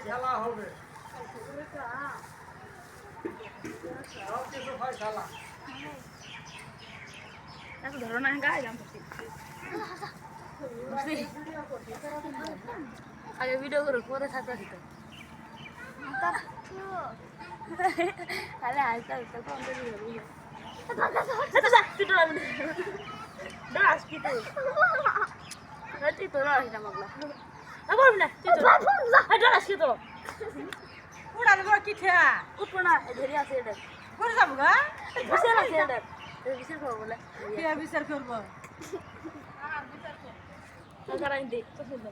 খেলা হবে ধরো না গায়ে আগে ভিডিও করো পরে থাকতে দিত আরে আস্তে আস্তে কম তুই তো রাখিস আমাগলা বলবি না তুই তো রাখি তো উড়াল বড় কিঠা উঠবো না ধরে আছে এটা করে যাবো গা বিচার আছে এটা বিচার করবো বলে কে বিচার করবো বিচার করবো